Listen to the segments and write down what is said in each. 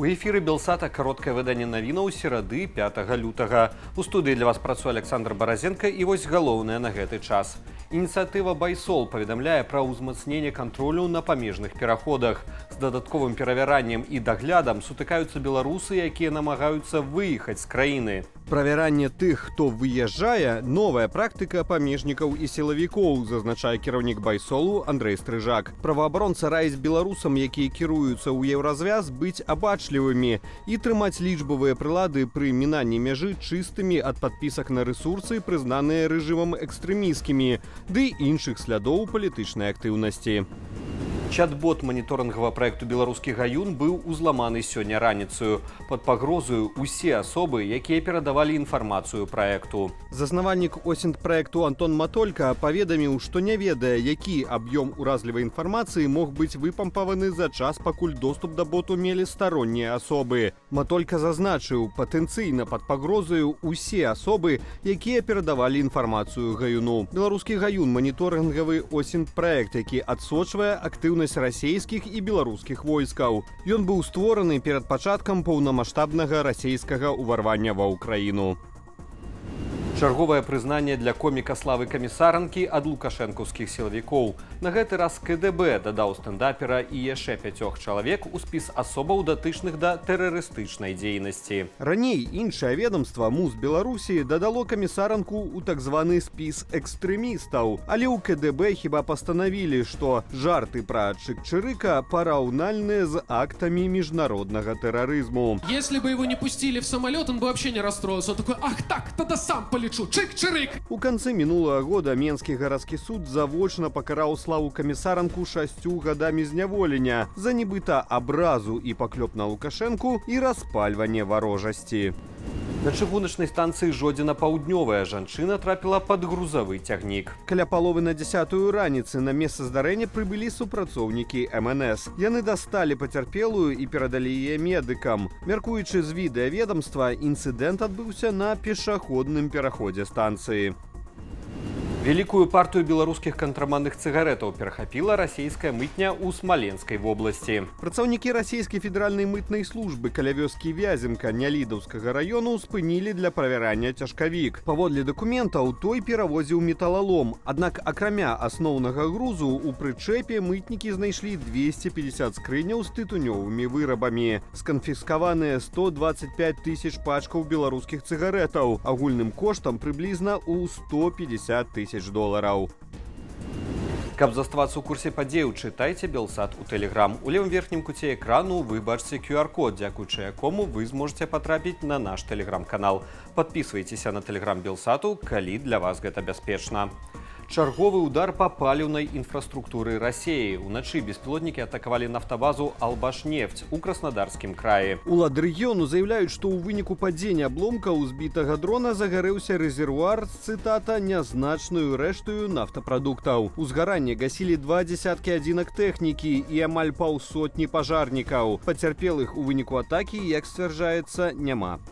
У эфіры Белсата кароткае выданне навінаў серады 5 лютага. У студыі для вас працуе Александр Баразенко і вось галоўнае на гэты час. Ініцыятыва «Байсол» паведамляе пра ўзмацненне кантролю на памежных пераходах. З дадатковым перавяраннем і даглядам сутыкаюцца беларусы, якія намагаюцца выехаць з краіны. Правяранне тых, хто выязджае, новая практыка памежнікаў і сілавікоў, зазначае кіраўнік «Байсолу» Андрэй Стрыжак. Праваабаронца раіць беларусам, якія кіруюцца ў еўразвяз, быць абачлівымі і трымаць лічбавыя прылады пры мінанні мяжы чыстымі ад падпісак на рэсурсы, прызнаныя рэжымам экстрэміскімі, ды іншых слядоў палітычнай актыўнасці. Чат-бот маніторынгавага праекту «Беларускі гаюн» быў узламаны сёння раніцаю. Пад пагрозаю усе асобы, якія перадавалі інфармацыю праекту. Заснавальнік ОСІНТ-праекту Антон Матолька паведаміў, што не ведае, які аб'ём уразлівай інфармацыі мог быць выпампаваны за час, пакуль доступ да боту мелі староннія асобы. Матолька зазначыў, патэнцыйна пад пагрозаю усе асобы, якія перадавалі інфармацыю гаюну. «Беларускі гаюн» – маніторынгавы ОСІНТ-праект, які адсочвае актыўнасць расійскіх і беларускіх войскаў. Ён быў створаны перад пачаткам паўнамаштабнага расійскага ўварвання ва ўкраіну. Чарговае прызнанне для коміка Славы Камісаранкі ад лукашэнкаўскіх сілавікоў. На гэты раз КДБ дадаў стендапера і яшчэ 5 чалавек у спіс асобаў, датычных да тэрарыстычнай дзейнасці. Раней іншае ведомства МУЗ Беларусі дадало Камісаранку ў так званы спіс экстрэмістаў. Але ў КДБ хіба пастанавілі, што жарты пра Чык-Чырыка параўнальныя з актамі міжнароднага тэрарызму. Если бы его не пустили в самолет, он бы вообще не расстроился. Он такой: ах так, тогда сам полечу. Чик-чирик! У канцы мінулага года Менскі гарадскі суд завочна пакараў Славу Камісаранку 6 гадамі зняволення за нібыта абразу і паклёп на Лукашэнку і распальванне варожасці. На чыгуначнай станцыі Жодзіна-Паўднёвая жанчына трапіла пад грузавы цягнік. Каля паловы на 10-ю раніцы на месца здарэння прыбылі супрацоўнікі МНС. Яны дасталі пацярпелую і перадалі яе медыкам. Мяркуючы з відэаведамства, інцыдэнт адбыўся на пешаходным пераходзе станцыі. Вялікую партыю беларускіх кантрабандных цыгарэтаў перахапіла расійская мытня ў Смаленскай вобласці. Працаўнікі расійскай федэральнай мытнай службы каля вёскі Вяземка Нялідаўскага раёну спынілі для правярання цяжкавік. Паводле дакументаў той перавозіў металалом. Аднак акрамя асноўнага грузу у прычэпе мытнікі знайшлі 250 скрыняў з тытунёвымі вырабамі. Сканфіскаваныя 125 тысяч пачкаў беларускіх цыгарэтаў, агульным коштам прыблізна ў 150 тысяч долараў. Каб заставацца ў курсе падзеяў, чытайце Белсат у Тэлеграм. У левым верхнім куце экрану вы бачыце QR-код, дзякуючы якому вы зможаце патрапіць на наш Тэлеграм-канал. Падпісвайцеся на Тэлеграм Белсату, калі для вас гэта бяспечна. Чарговы удар па паліўнай інфраструктуры Расіі. Уначы беспілотнікі атакавалі нафтабазу «Албашнефть» у Краснодарскім краі. Улады рэгіёну заяўляюць, што ў выніку падзення абломкаў збітага дрона загарэўся рэзервуар з, цытата, нязначнаю рэштаю нафтапрадуктаў. Узгаранне гасілі 2 дзясяткі адзінак тэхнікі і амаль паўсотні пажарнікаў. Пацярпелых у выніку атакі, як сцвярджаецца, няма.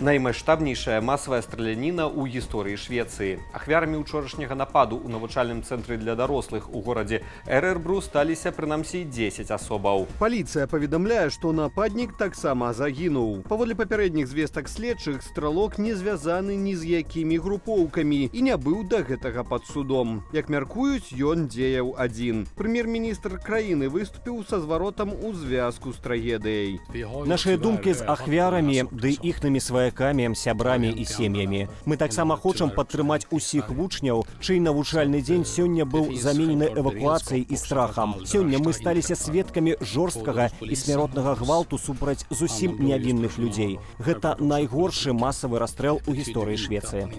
Наймаштабнейшая масавая страляніна ў гісторыі Швецыі. Ахвярамі ўчорашняга нападу ў навучальным цэнтры для дарослых у горадзе Эрербру сталіся прынамсі 10 асобаў. Паліцыя паведамляе, што нападнік таксама загінуў. Паводле папярэдніх звестак следчых, стралок не звязаны ні з якімі групоўкамі і не быў да гэтага пад судом. Як мяркуюць, ён дзеяў адзін. Прэм'ер-міністр краіны выступіў са зваротам у звязку з трагедыяй. Нашыя думкі з ахвярамі ды іхнымі сваякамі, сябрамі і сем'ямі. Мы таксама хочам падтрымаць усіх вучняў, чый навучальны дзень сёння быў заменены эвакуацыяй і страхам. Сёння мы сталіся сведкамі жорсткага і смяротнага гвалту супраць зусім нявінных людзей. Гэта найгоршы масавы расстрэл у гісторыі Швецыі.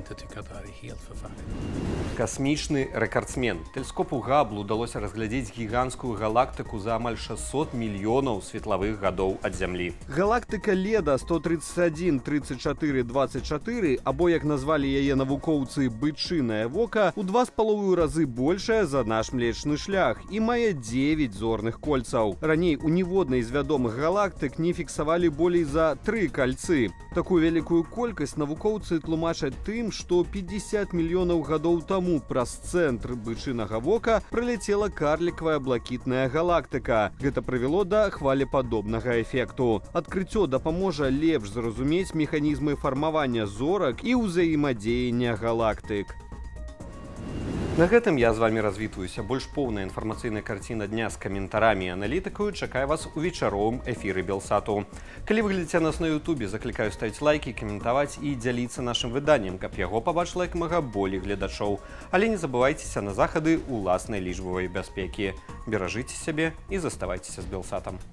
Касмічны рэкардсмен. Тэлескопу Габлу удалося разглядзець гіганцкую галактыку за амаль 600 мільёнаў светлавых гадоў ад Зямлі. Галактыка Леда 131-34 2424, або, як назвалі яе навукоўцы, бычынае вока, у 2,5 разы большая за наш Млечны шлях і мае 9 зорных кольцаў. Раней у ніводнай з вядомых галактык не фіксавалі болей за 3 кальцы. Такую вялікую колькасць навукоўцы тлумачаць тым, што 50 мільёнаў гадоў таму праз цэнтр бычынага вока праляцела карлікавая блакітная галактыка. Гэта прывяло да хвалепадобнага эфекту. Адкрыццё дапаможа лепш зразумець механізмы фармавання зорак і ўзаемадзеяння галактык. На гэтым я з вами развітваюся. Больш поўная інфармацыйная карціна дня з каментарамі і аналітыкаю чакае вас у вечаровым эфіры Белсату. Калі вы глядзіце нас на Ютубе, заклікаю ставіць лайкі, каментаваць і дзяліцца нашым выданнем, каб яго пабачыла як мага болей гледачоў. Але не забывайцеся на захады ўласнай лічбавай бяспекі. Беражыце сябе і заставайцеся з Белсатам.